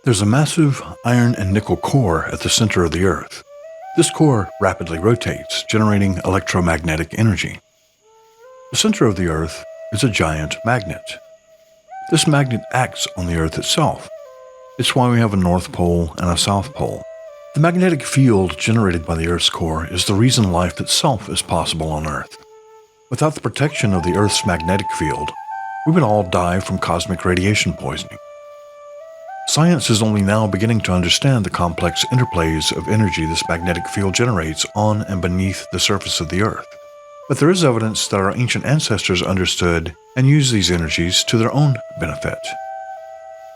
There's a massive iron and nickel core at the center of the Earth. This core rapidly rotates, generating electromagnetic energy. The center of the Earth is a giant magnet. This magnet acts on the Earth itself. It's why we have a North Pole and a South Pole. The magnetic field generated by the Earth's core is the reason life itself is possible on Earth. Without the protection of the Earth's magnetic field, we would all die from cosmic radiation poisoning. Science is only now beginning to understand the complex interplays of energy this magnetic field generates on and beneath the surface of the Earth. But there is evidence that our ancient ancestors understood and used these energies to their own benefit.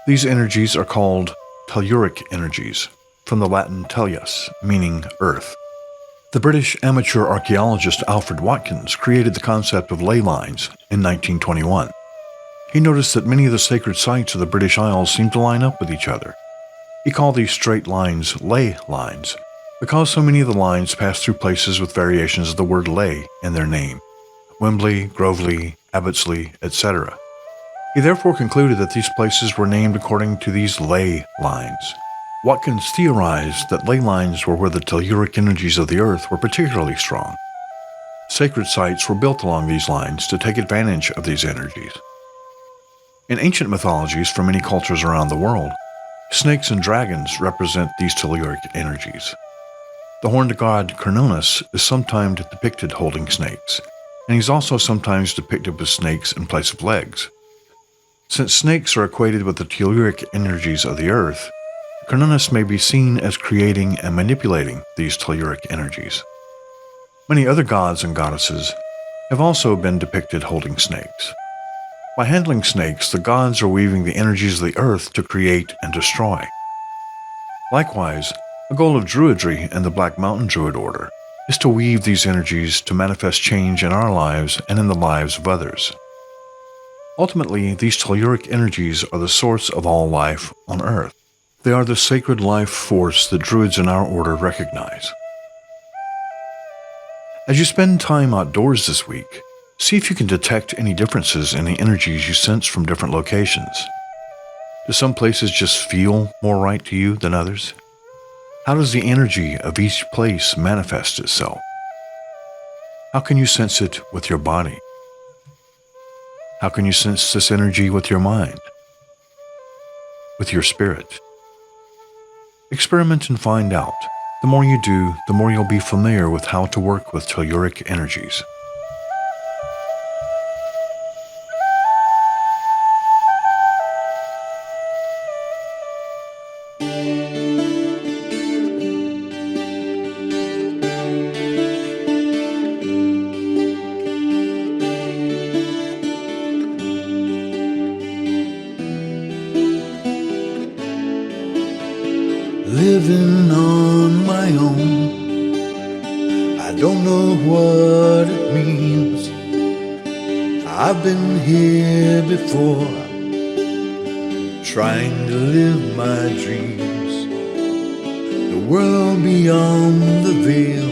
These energies are called telluric energies, from the Latin tellus, meaning earth. The British amateur archaeologist Alfred Watkins created the concept of ley lines in 1921. He noticed that many of the sacred sites of the British Isles seemed to line up with each other. He called these straight lines ley lines, because so many of the lines passed through places with variations of the word ley in their name: Wembley, Groveley, Abbottsley, etc. He therefore concluded that these places were named according to these ley lines. Watkins theorized that ley lines were where the telluric energies of the Earth were particularly strong. Sacred sites were built along these lines to take advantage of these energies. In ancient mythologies from many cultures around the world, snakes and dragons represent these telluric energies. The horned god Cernunnos is sometimes depicted holding snakes, and he's also sometimes depicted with snakes in place of legs. Since snakes are equated with the telluric energies of the Earth, Cernunnos may be seen as creating and manipulating these telluric energies. Many other gods and goddesses have also been depicted holding snakes. By handling snakes, the gods are weaving the energies of the Earth to create and destroy. Likewise, a goal of Druidry and the Black Mountain Druid order is to weave these energies to manifest change in our lives and in the lives of others. Ultimately, these telluric energies are the source of all life on Earth. They are the sacred life force that Druids in our order recognize. As you spend time outdoors this week, see if you can detect any differences in the energies you sense from different locations. Do some places just feel more right to you than others? How does the energy of each place manifest itself? How can you sense it with your body? How can you sense this energy with your mind? With your spirit? Experiment and find out. The more you do, the more you'll be familiar with how to work with telluric energies. Living on my own, I don't know what it means. I've been here before, trying to live my dreams. The world beyond the veil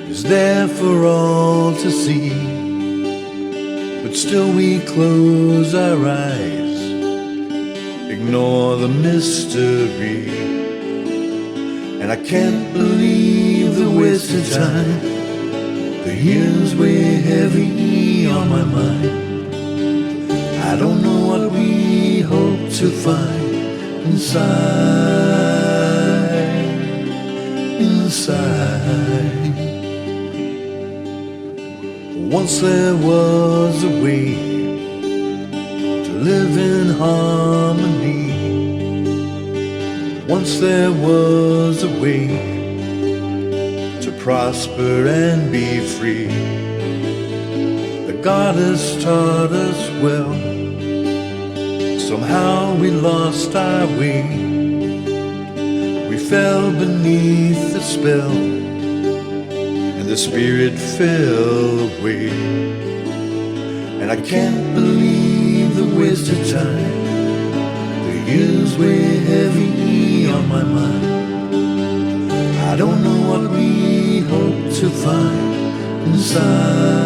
is there for all to see, but still we close our eyes, ignore the mystery. And I can't believe the wasted time. The years weigh heavy on my mind. I don't know what we hope to find inside. Once there was a way to live in harmony. Once there was a way to prosper and be free. The goddess taught us well. Somehow we lost our way. We fell beneath the spell, and the spirit fell away. And I can't believe the wasted time. The years weigh heavy on my mind. I don't know what we hope to find inside.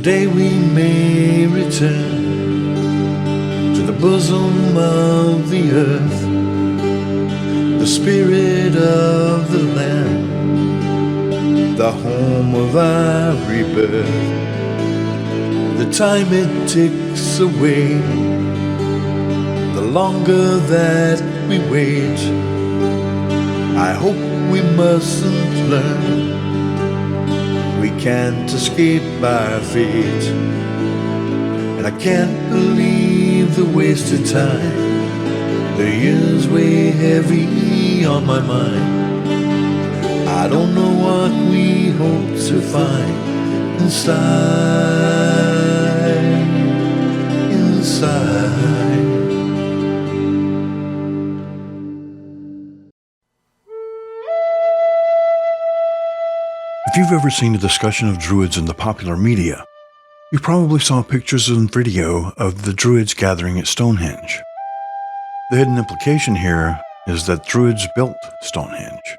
Someday we may return to the bosom of the earth, the spirit of the land, the home of our rebirth. The time it ticks away, the longer that we wait, I hope we mustn't learn we can't escape our fate. And I can't believe the wasted time, the years weigh heavy on my mind. I don't know what we hope to find inside. If you've ever seen a discussion of Druids in the popular media, you probably saw pictures and video of the Druids gathering at Stonehenge. The hidden implication here is that Druids built Stonehenge.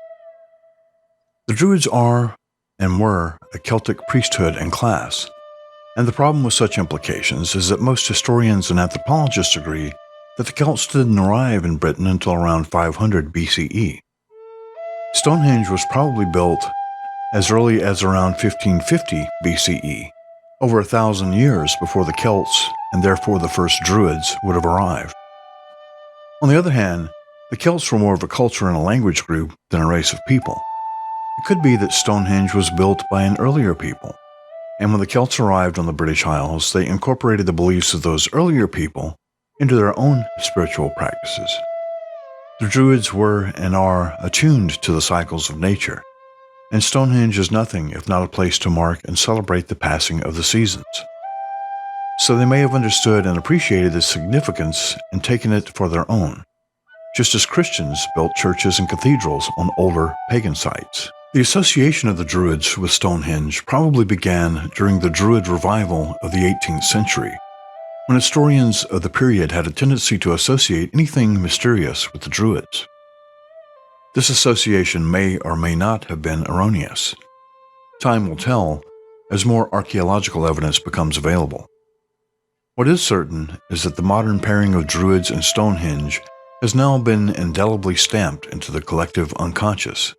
The Druids are and were a Celtic priesthood and class, and the problem with such implications is that most historians and anthropologists agree that the Celts didn't arrive in Britain until around 500 BCE. Stonehenge was probably built as early as around 1550 BCE, over 1,000 years before the Celts and therefore the first Druids would have arrived. On the other hand, the Celts were more of a culture and a language group than a race of people. It could be that Stonehenge was built by an earlier people, and when the Celts arrived on the British Isles, they incorporated the beliefs of those earlier people into their own spiritual practices. The Druids were and are attuned to the cycles of nature, and Stonehenge is nothing if not a place to mark and celebrate the passing of the seasons. So they may have understood and appreciated its significance and taken it for their own, just as Christians built churches and cathedrals on older pagan sites. The association of the Druids with Stonehenge probably began during the Druid revival of the 18th century, when historians of the period had a tendency to associate anything mysterious with the Druids. This association may or may not have been erroneous. Time will tell as more archaeological evidence becomes available. What is certain is that the modern pairing of Druids and Stonehenge has now been indelibly stamped into the collective unconscious.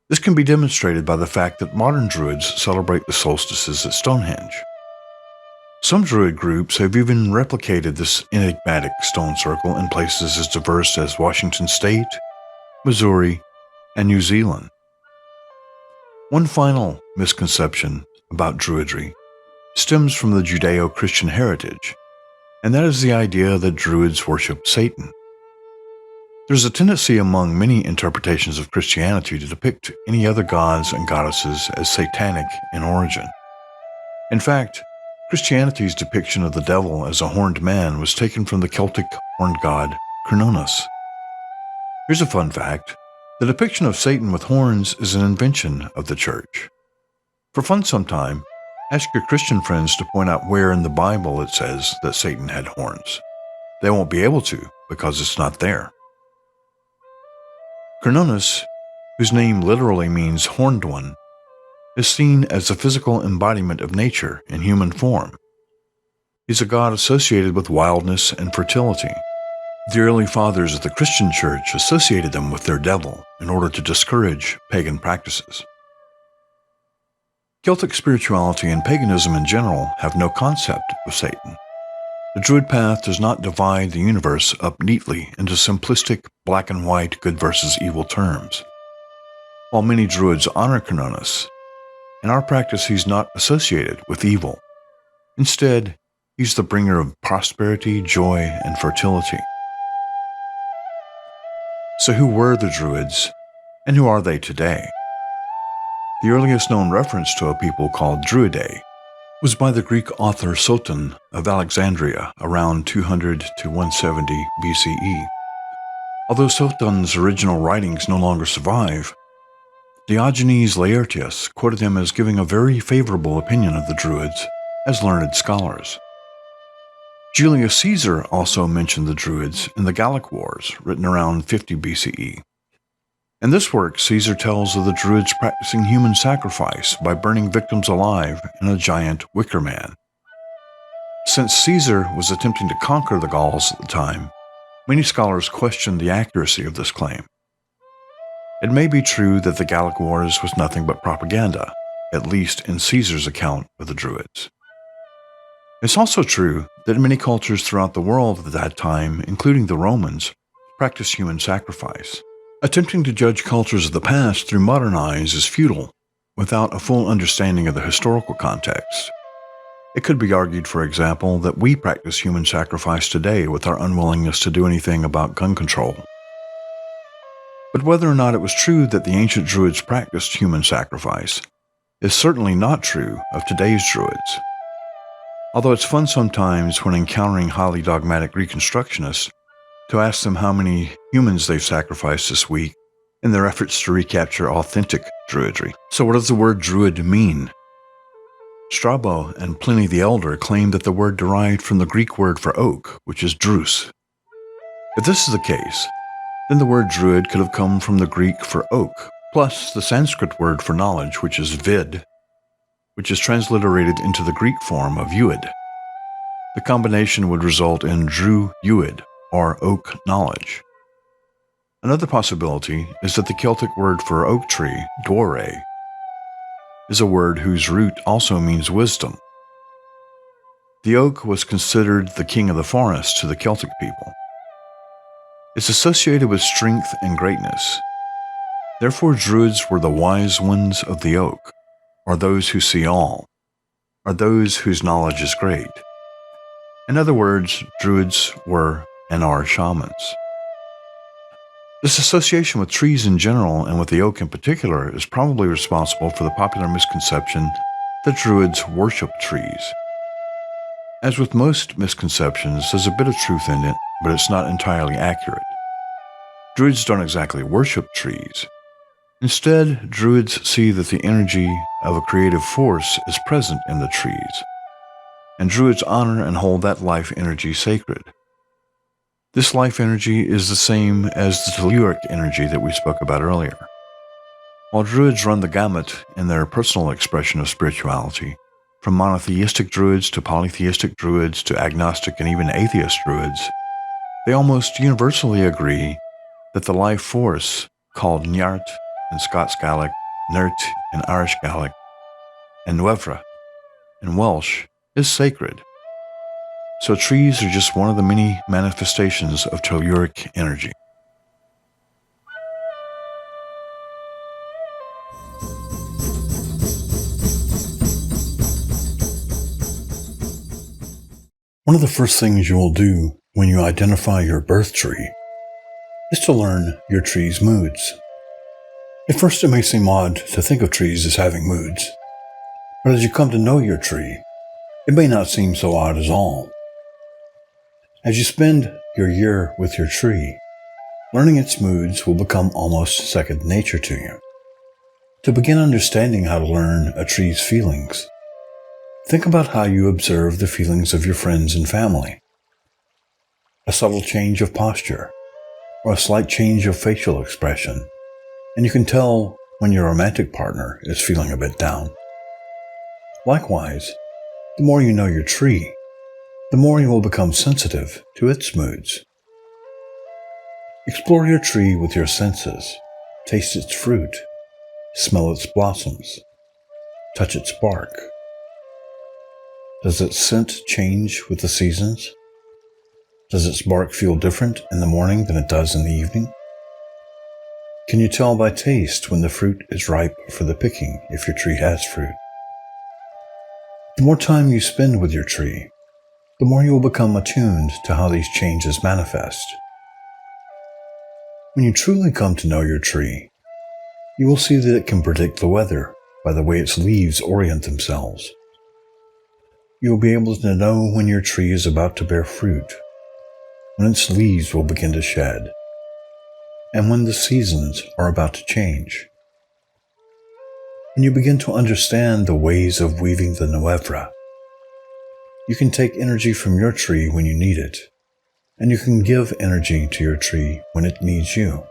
This can be demonstrated by the fact that modern Druids celebrate the solstices at Stonehenge. Some Druid groups have even replicated this enigmatic stone circle in places as diverse as Washington State, Missouri, and New Zealand. One final misconception about Druidry stems from the Judeo-Christian heritage, and that is the idea that Druids worship Satan. There's a tendency among many interpretations of Christianity to depict any other gods and goddesses as satanic in origin. In fact, Christianity's depiction of the devil as a horned man was taken from the Celtic horned god Cernunnos. Here's a fun fact. The depiction of Satan with horns is an invention of the church. For fun sometime, ask your Christian friends to point out where in the Bible it says that Satan had horns. They won't be able to because it's not there. Cernunnos, whose name literally means horned one, is seen as the physical embodiment of nature in human form. He's a god associated with wildness and fertility. The early fathers of the Christian church associated them with their devil in order to discourage pagan practices. Celtic spirituality and paganism in general have no concept of Satan. The Druid path does not divide the universe up neatly into simplistic black and white good versus evil terms. While many Druids honor Cernunnos, in our practice he's not associated with evil. Instead, he's the bringer of prosperity, joy, and fertility. So who were the Druids, and who are they today? The earliest known reference to a people called Druidae was by the Greek author Soton of Alexandria around 200 to 170 BCE. Although Soton's original writings no longer survive, Diogenes Laertius quoted him as giving a very favorable opinion of the Druids as learned scholars. Julius Caesar also mentioned the Druids in the Gallic Wars, written around 50 BCE. In this work, Caesar tells of the Druids practicing human sacrifice by burning victims alive in a giant wicker man. Since Caesar was attempting to conquer the Gauls at the time, many scholars question the accuracy of this claim. It may be true that the Gallic Wars was nothing but propaganda, at least in Caesar's account of the Druids. It's also true that many cultures throughout the world at that time, including the Romans, practiced human sacrifice. Attempting to judge cultures of the past through modern eyes is futile, without a full understanding of the historical context. It could be argued, for example, that we practice human sacrifice today with our unwillingness to do anything about gun control. But whether or not it was true that the ancient Druids practiced human sacrifice is certainly not true of today's Druids. Although it's fun sometimes when encountering highly dogmatic Reconstructionists to ask them how many humans they've sacrificed this week in their efforts to recapture authentic Druidry. So what does the word Druid mean? Strabo and Pliny the Elder claim that the word derived from the Greek word for oak, which is drus. If this is the case, then the word Druid could have come from the Greek for oak, plus the Sanskrit word for knowledge, which is vid, which is transliterated into the Greek form of Uid. The combination would result in Dru-Uid, or oak knowledge. Another possibility is that the Celtic word for oak tree, dore, is a word whose root also means wisdom. The oak was considered the king of the forest to the Celtic people. It's associated with strength and greatness. Therefore, Druids were the wise ones of the oak, or those who see all, or those whose knowledge is great. In other words, Druids were and are shamans. This association with trees in general and with the oak in particular is probably responsible for the popular misconception that Druids worship trees. As with most misconceptions, there's a bit of truth in it, but it's not entirely accurate. Druids don't exactly worship trees. Instead, Druids see that the energy of a creative force is present in the trees, and Druids honor and hold that life energy sacred. This life energy is the same as the telluric energy that we spoke about earlier. While Druids run the gamut in their personal expression of spirituality, from monotheistic Druids to polytheistic Druids to agnostic and even atheist Druids, they almost universally agree that the life force, called Njart in Scots Gaelic, Nert in Irish Gaelic, and Nuevra in Welsh, is sacred. So trees are just one of the many manifestations of telluric energy. One of the first things you will do when you identify your birth tree is to learn your tree's moods. At first it may seem odd to think of trees as having moods, but as you come to know your tree, it may not seem so odd at all. As you spend your year with your tree, learning its moods will become almost second nature to you. To begin understanding how to learn a tree's feelings, think about how you observe the feelings of your friends and family. A subtle change of posture, or a slight change of facial expression, and you can tell when your romantic partner is feeling a bit down. Likewise, the more you know your tree, the more you will become sensitive to its moods. Explore your tree with your senses. Taste its fruit, smell its blossoms, touch its bark. Does its scent change with the seasons? Does its bark feel different in the morning than it does in the evening? Can you tell by taste when the fruit is ripe for the picking if your tree has fruit? The more time you spend with your tree, the more you will become attuned to how these changes manifest. When you truly come to know your tree, you will see that it can predict the weather by the way its leaves orient themselves. You will be able to know when your tree is about to bear fruit, when its leaves will begin to shed, and when the seasons are about to change. When you begin to understand the ways of weaving the Nuevra, you can take energy from your tree when you need it, and you can give energy to your tree when it needs you.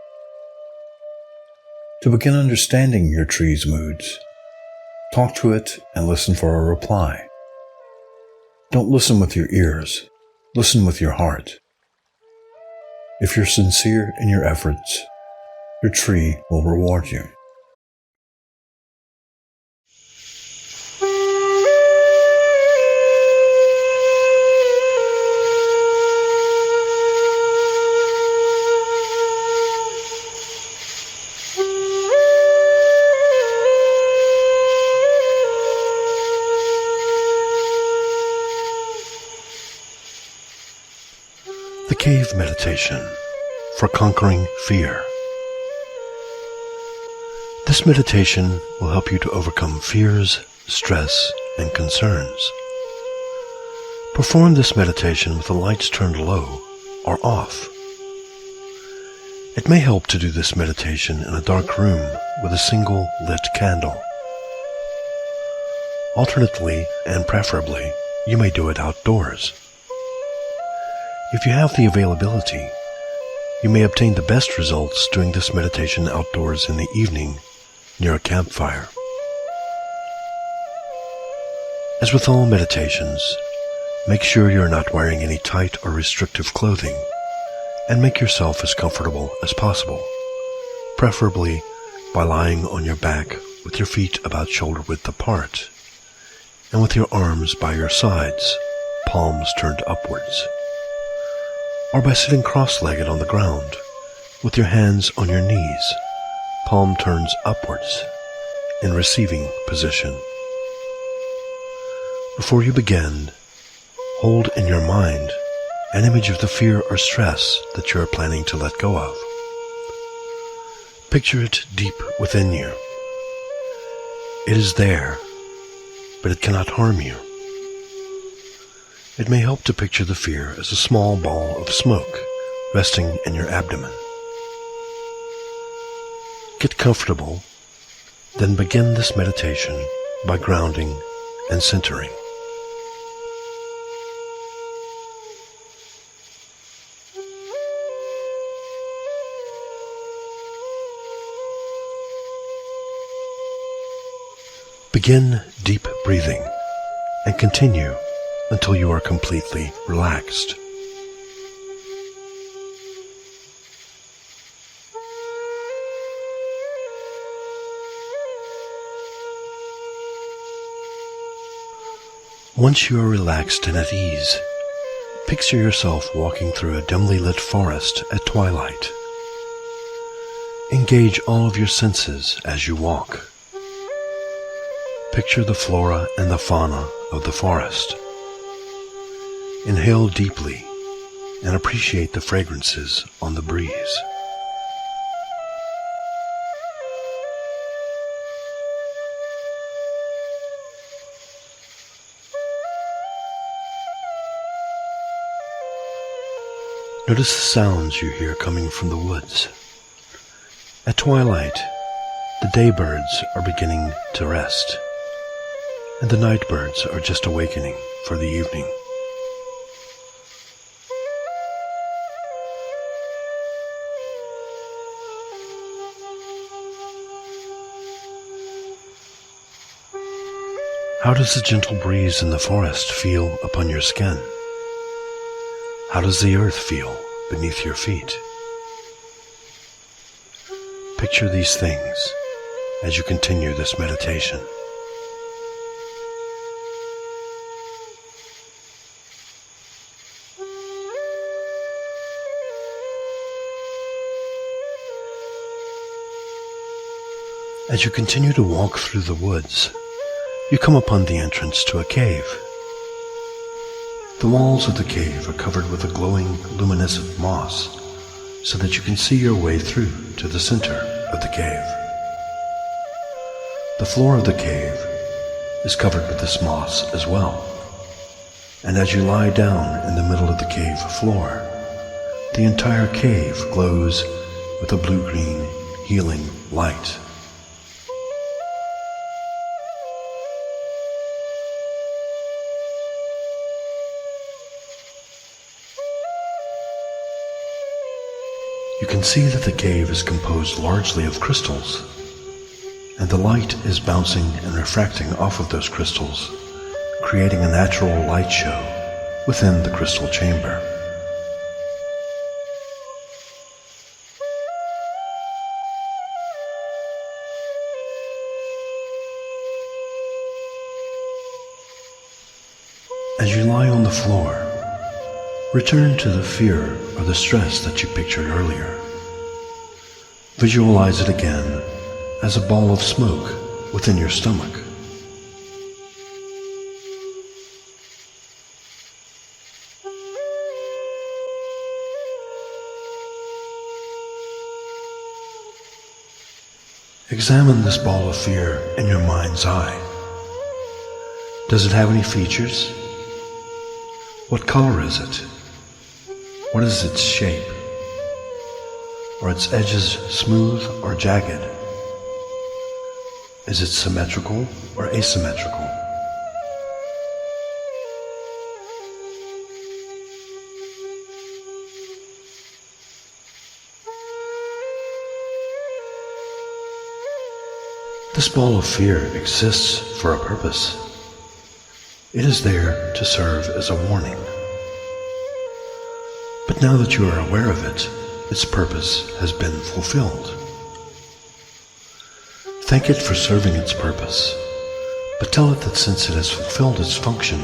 To begin understanding your tree's moods, talk to it and listen for a reply. Don't listen with your ears, listen with your heart. If you're sincere in your efforts, your tree will reward you. The Cave Meditation for Conquering Fear. This meditation will help you to overcome fears, stress, and concerns. Perform this meditation with the lights turned low or off. It may help to do this meditation in a dark room with a single lit candle. Alternately, and preferably, you may do it outdoors. If you have the availability, you may obtain the best results doing this meditation outdoors in the evening near a campfire. As with all meditations, make sure you're not wearing any tight or restrictive clothing and make yourself as comfortable as possible, preferably by lying on your back with your feet about shoulder width apart and with your arms by your sides, palms turned upwards. Or by sitting cross-legged on the ground, with your hands on your knees, palm turns upwards, in receiving position. Before you begin, hold in your mind an image of the fear or stress that you are planning to let go of. Picture it deep within you. It is there, but it cannot harm you. It may help to picture the fear as a small ball of smoke resting in your abdomen. Get comfortable, then begin this meditation by grounding and centering. Begin deep breathing and continue until you are completely relaxed. Once you are relaxed and at ease, picture yourself walking through a dimly lit forest at twilight. Engage all of your senses as you walk. Picture the flora and the fauna of the forest. Inhale deeply and appreciate the fragrances on the breeze. Notice the sounds you hear coming from the woods. At twilight, the day birds are beginning to rest, and the night birds are just awakening for the evening. How does the gentle breeze in the forest feel upon your skin? How does the earth feel beneath your feet? Picture these things as you continue this meditation. As you continue to walk through the woods, you come upon the entrance to a cave. The walls of the cave are covered with a glowing, luminescent moss, so that you can see your way through to the center of the cave. The floor of the cave is covered with this moss as well, and as you lie down in the middle of the cave floor, the entire cave glows with a blue-green, healing light. You You can see that the cave is composed largely of crystals, and the light is bouncing and refracting off of those crystals, creating a natural light show within the crystal chamber. As you lie on the floor, return to the fear or the stress that you pictured earlier. Visualize it again as a ball of smoke within your stomach. Examine this ball of fear in your mind's eye. Does it have any features? What color is it? What is its shape? Are its edges smooth or jagged? Is it symmetrical or asymmetrical? This ball of fear exists for a purpose. It is there to serve as a warning. But now that you are aware of it, its purpose has been fulfilled. Thank it for serving its purpose, but tell it that since it has fulfilled its function,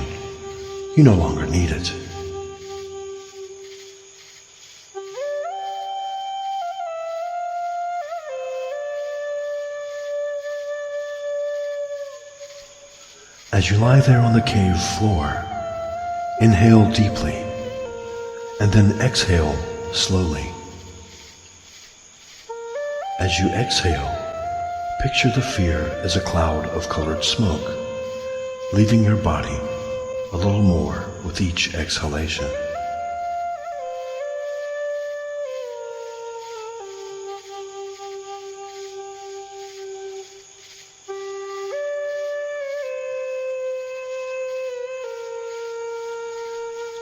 you no longer need it. As you lie there on the cave floor, inhale deeply and then exhale slowly. As you exhale, picture the fear as a cloud of colored smoke, leaving your body a little more with each exhalation.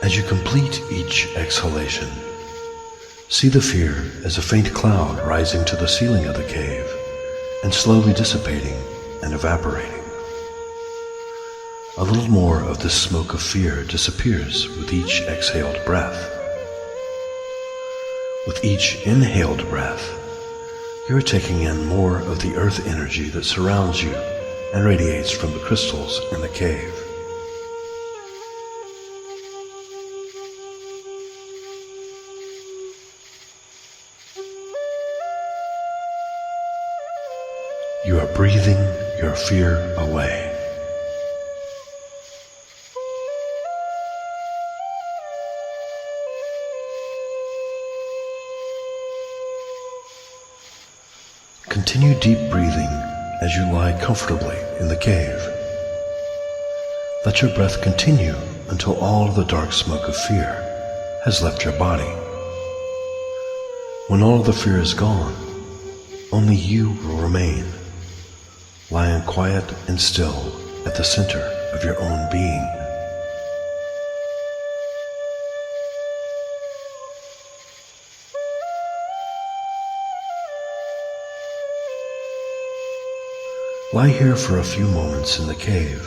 As you complete each exhalation, see the fear as a faint cloud rising to the ceiling of the cave and slowly dissipating and evaporating. A little more of this smoke of fear disappears with each exhaled breath. With each inhaled breath, you are taking in more of the earth energy that surrounds you and radiates from the crystals in the cave. You are breathing your fear away. Continue deep breathing as you lie comfortably in the cave. Let your breath continue until all of the dark smoke of fear has left your body. When all of the fear is gone, only you will remain, lying quiet and still at the center of your own being. Lie here for a few moments in the cave,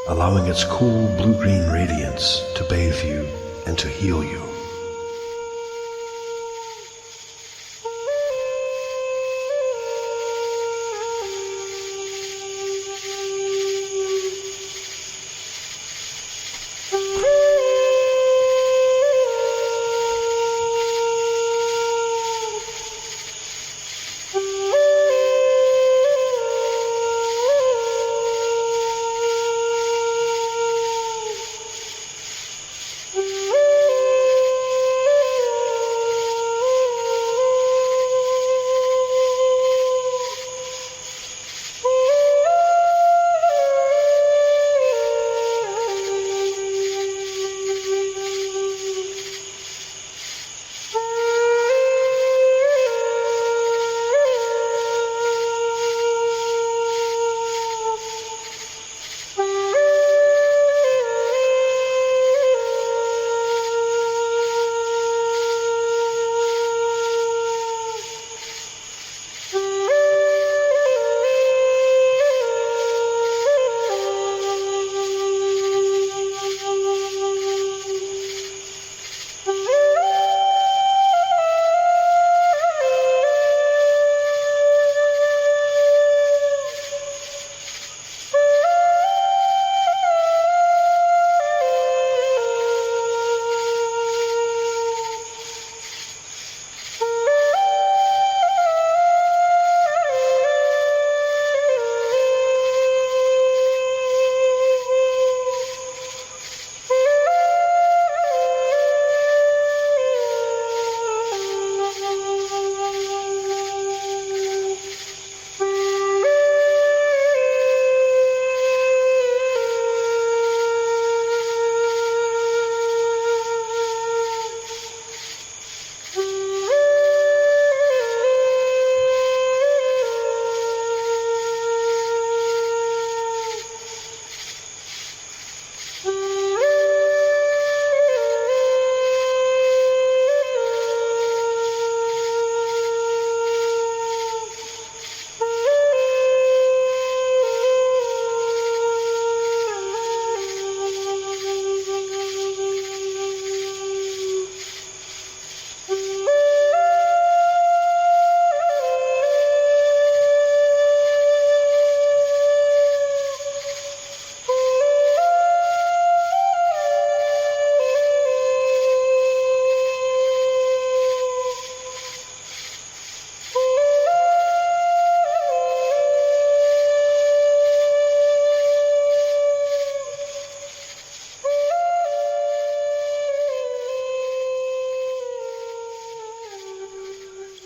allowing its cool blue-green radiance to bathe you and to heal you.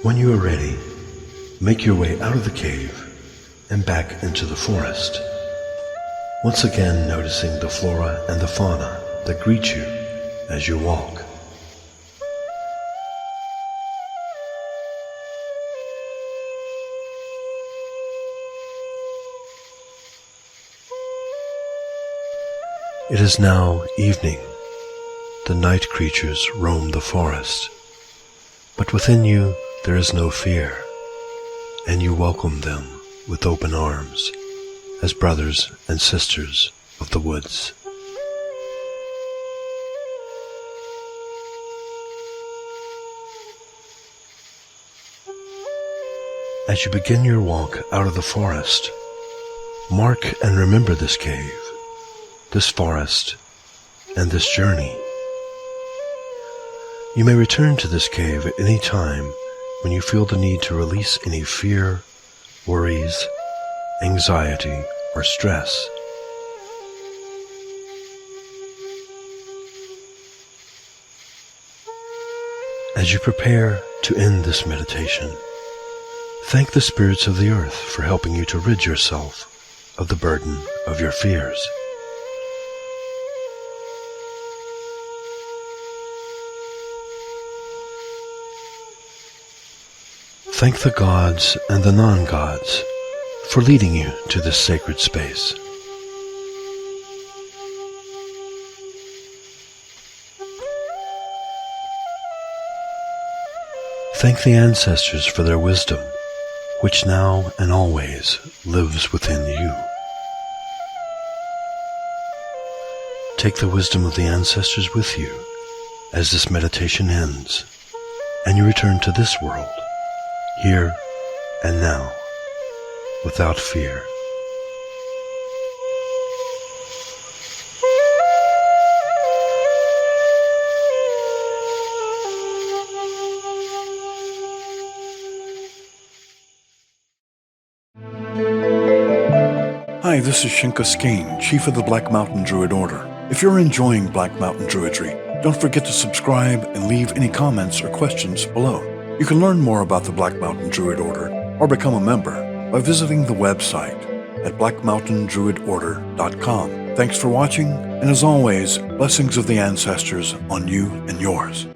When you are ready, make your way out of the cave and back into the forest, once again noticing the flora and the fauna that greet you as you walk. It is now evening. The night creatures roam the forest, but within you there is no fear, and you welcome them with open arms as brothers and sisters of the woods. As you begin your walk out of the forest, mark and remember this cave, this forest, and this journey. You may return to this cave at any time when you feel the need to release any fear, worries, anxiety, or stress. As you prepare to end this meditation, thank the spirits of the earth for helping you to rid yourself of the burden of your fears. Thank the gods and the non-gods for leading you to this sacred space. Thank the ancestors for their wisdom, which now and always lives within you. Take the wisdom of the ancestors with you as this meditation ends, and you return to this world, here and now, without fear. Hi, this is Shinka Skane, Chief of the Black Mountain Druid Order. If you're enjoying Black Mountain Druidry, don't forget to subscribe and leave any comments or questions below. You can learn more about the Black Mountain Druid Order or become a member by visiting the website at blackmountaindruidorder.com. Thanks for watching, and as always, blessings of the ancestors on you and yours.